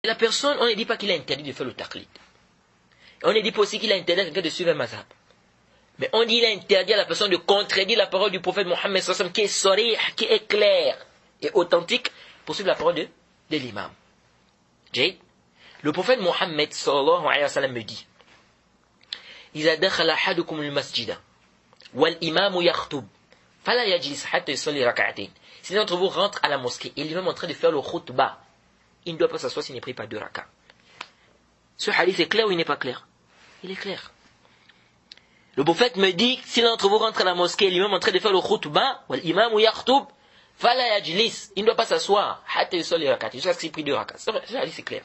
La personne, on ne dit pas qu'il a interdit de faire le taqlid. On ne dit pas aussi qu'il a interdit à quelqu'un de suivre un mazhab. Mais on dit qu'il a interdit à la personne de contredire la parole du prophète Mohammed sallallahu alayhi wa sallam qui est sarih, qui est claire et authentique pour suivre la parole de l'imam. Le prophète Mohammed sallallahu alayhi wa sallam me dit إذا دخل أحدكم المسجد والإمام يخطب فلا يجلس حتى يصلي ركعتين. Si l'un d'entre vous rentre à la mosquée et l'imam est en train de faire le khutbah, il ne doit pas s'asseoir s'il ne prie pas 2 rakats. Ce hadith est clair ou il n'est pas clair? Il est clair. Le prophète me dit, si l'un d'entre vous rentre à la mosquée et l'imam est en train de faire le khutbah, والإمام يخطب فلا يجلس, il ne doit pas s'asseoir حتى يصلي ركعتين, jusqu'à ce qu'il prie 2 rakats. Ce hadith c'est clair.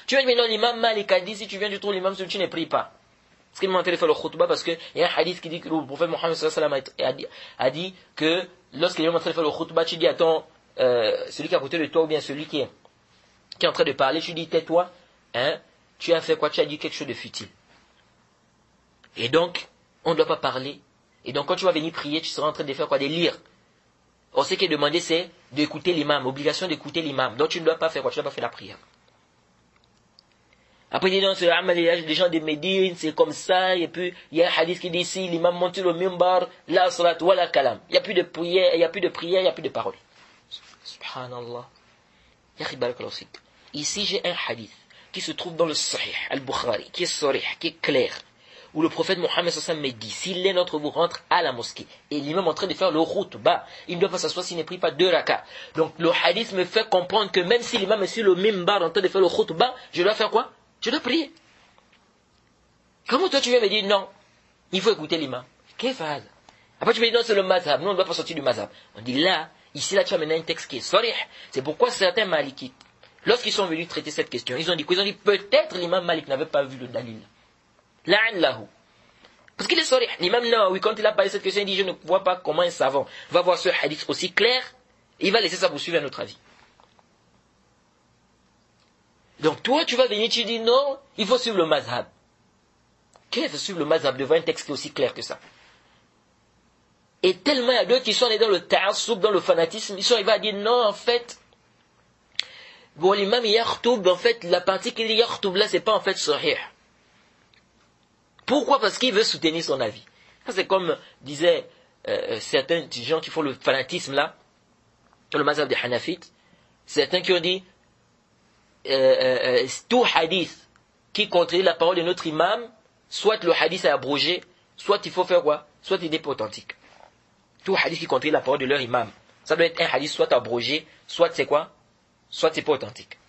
Tu vas dire, mais non, l'imam Malik a dit, si tu viens du trou l'imam, tu ne pries pas. Parce qu'il m'a fait le khutbah, parce qu'il y a un hadith qui dit que le prophète Mohammed a dit que lorsqu'il est en train de faire le khutbah, tu dis à ton, celui qui est à côté de toi, ou bien celui qui est en train de parler, tu dis tais-toi, hein, tu as fait quoi? Tu as dit quelque chose de futile. Et donc, on ne doit pas parler. Et donc, quand tu vas venir prier, tu seras en train de faire quoi? De lire. Or, ce qui est demandé, c'est d'écouter l'imam, obligation d'écouter l'imam. Donc, tu ne dois pas faire quoi? Tu ne dois pas faire la prière. Après, il dit non, c'est les gens de Médine, c'est comme ça, et puis, il y a un hadith qui dit ici, l'imam monte sur le mimbar, la salat, wa la kalam. Il n'y a plus de prière, il n'y a plus de prière, il n'y a plus de parole. Subhanallah. Ici, j'ai un hadith qui se trouve dans le Sahih al-Bukhari, qui est sarih, qui est clair, où le prophète Mohammed sallallahu alayhi wa sallam me dit, si l'un d'entre vous rentre à la mosquée, et l'imam est en train de faire le khutbah, il ne doit pas s'asseoir s'il ne prie pas 2 rakats. Donc, le hadith me fait comprendre que même si l'imam est sur le mimbar en train de faire le khutbah, je dois faire quoi? Je dois prier. Comment toi tu viens me dire non, il faut écouter l'imam? Qu'est-ce que c'est? Après tu me dis non, c'est le mazhab. Non, on ne doit pas sortir du mazhab. On dit là, ici là tu as maintenant un texte qui est sarih. C'est pourquoi certains malikites, lorsqu'ils sont venus traiter cette question, ils ont dit peut-être l'imam Malik n'avait pas vu le dalil. La'allahu. Parce qu'il est sarih. L'imam Nawawi, quand il a parlé de cette question, il dit je ne vois pas comment un savant va voir ce hadith aussi clair, et il va laisser ça pour suivre un autre avis. Donc toi, tu vas venir, tu dis non, il faut suivre le mazhab. Qu'est-ce que suivre le mazhab devant un texte qui est aussi clair que ça? Et tellement il y a d'autres qui sont allés dans le ta'assoub, dans le fanatisme, ils sont arrivés à dire non, en fait, bon, l'imam yakhtoub, en fait, la partie qu'il dit yakhtoub là, c'est pas en fait sahih. Pourquoi? Parce qu'il veut soutenir son avis. Ça, c'est comme disaient certains gens qui font le fanatisme là, dans le mazhab des Hanafites, certains qui ont dit tout hadith qui contredit la parole de notre imam, soit le hadith est abrogé, soit il faut faire quoi? Soit il n'est pas authentique. Tout hadith qui contredit la parole de leur imam, ça doit être un hadith soit abrogé, soit c'est quoi? Soit c'est pas authentique.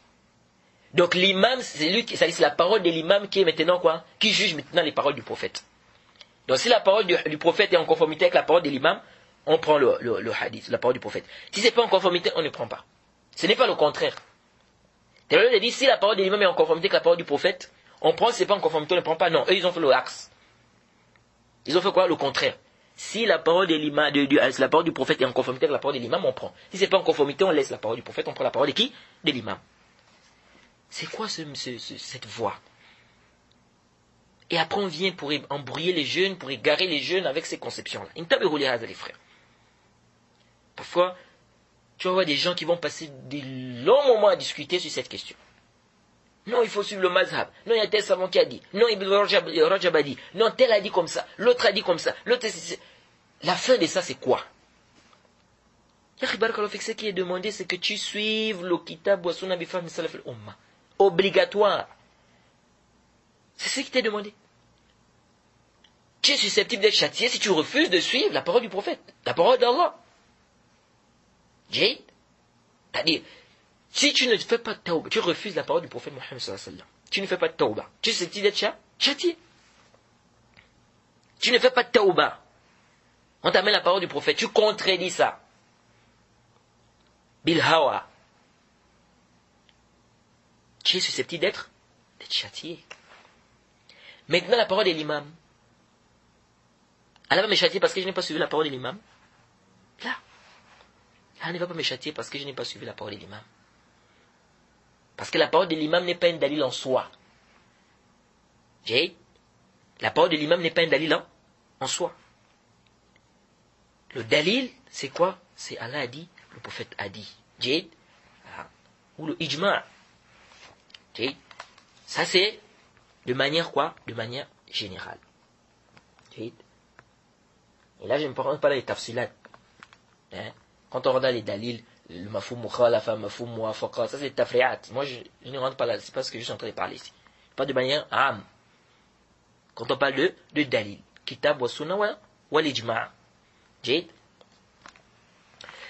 Donc l'imam, c'est lui qui, c'est la parole de l'imam qui est maintenant quoi? Qui juge maintenant les paroles du prophète. Donc si la parole du prophète est en conformité avec la parole de l'imam, on prend le hadith, la parole du prophète. Si c'est pas en conformité, on ne prend pas. Ce n'est pas le contraire. Théologie dit, si la parole de l'imam est en conformité avec la parole du prophète, on prend, si c'est pas en conformité, on ne prend pas. Non, eux, ils ont fait le axe. Ils ont fait quoi? Le contraire. Si la parole de l'imam, la parole du prophète est en conformité avec la parole de l'imam, on prend. Si c'est pas en conformité, on laisse la parole du prophète, on prend la parole de qui? De l'imam. C'est quoi cette voie? Et après, on vient pour embrouiller les jeunes, pour égarer les jeunes avec ces conceptions-là. Une table roulée à les frères. Parfois, tu vas voir des gens qui vont passer des longs moments à discuter sur cette question. Non, il faut suivre le mazhab. Non, il y a tel savant qui a dit. Non, Ibn Rajab a dit. Non, tel a dit comme ça. L'autre a dit comme ça. La fin de ça, c'est quoi? Ce qui est demandé, c'est que tu suives le kitab wa sunna bi fahmi salaf al-umma. Obligatoire. C'est ce qui t'est demandé. Tu es susceptible d'être châtié si tu refuses de suivre la parole du prophète, la parole d'Allah. C'est-à-dire, si tu ne fais pas de tawbah, tu refuses la parole du prophète Mohammed sallallahu alayhi wa sallam, tu ne fais pas de tawbah, tu es susceptible d'être châtié. Tu ne fais pas de tawbah. On t'amène la parole du prophète, tu contredis ça. Bil hawa. Tu es susceptible d'être châtié. Maintenant, la parole de l'imam. Allah va me châtier parce que je n'ai pas suivi la parole de l'imam. Là. Allah ne va pas me châtier parce que je n'ai pas suivi la parole de l'imam. Parce que la parole de l'imam n'est pas un dalil en soi. La parole de l'imam n'est pas un dalil en soi. Le dalil, c'est quoi? C'est Allah a dit, le prophète a dit. Ou le ijma'. Ok. Ça c'est de manière quoi? De manière générale. Ok. Et là je ne parle pas des tafsilat. Hein? Quand on regarde les dalils, le mafoum mukhalafa, mafoum muwafaqa, ça c'est tafriat. Moi je ne rentre pas là, c'est pas ce que je suis en train de parler ici. Pas de manière âme. Quand on parle de dalil, kitab wa sunna wa l'ijma'. Jade.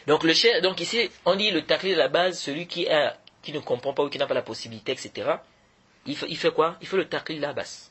Donc donc ici on dit le taqlid à la base, celui qui ne comprend pas ou qui n'a pas la possibilité, etc. Il fait quoi? Il fait le taqlid à la base.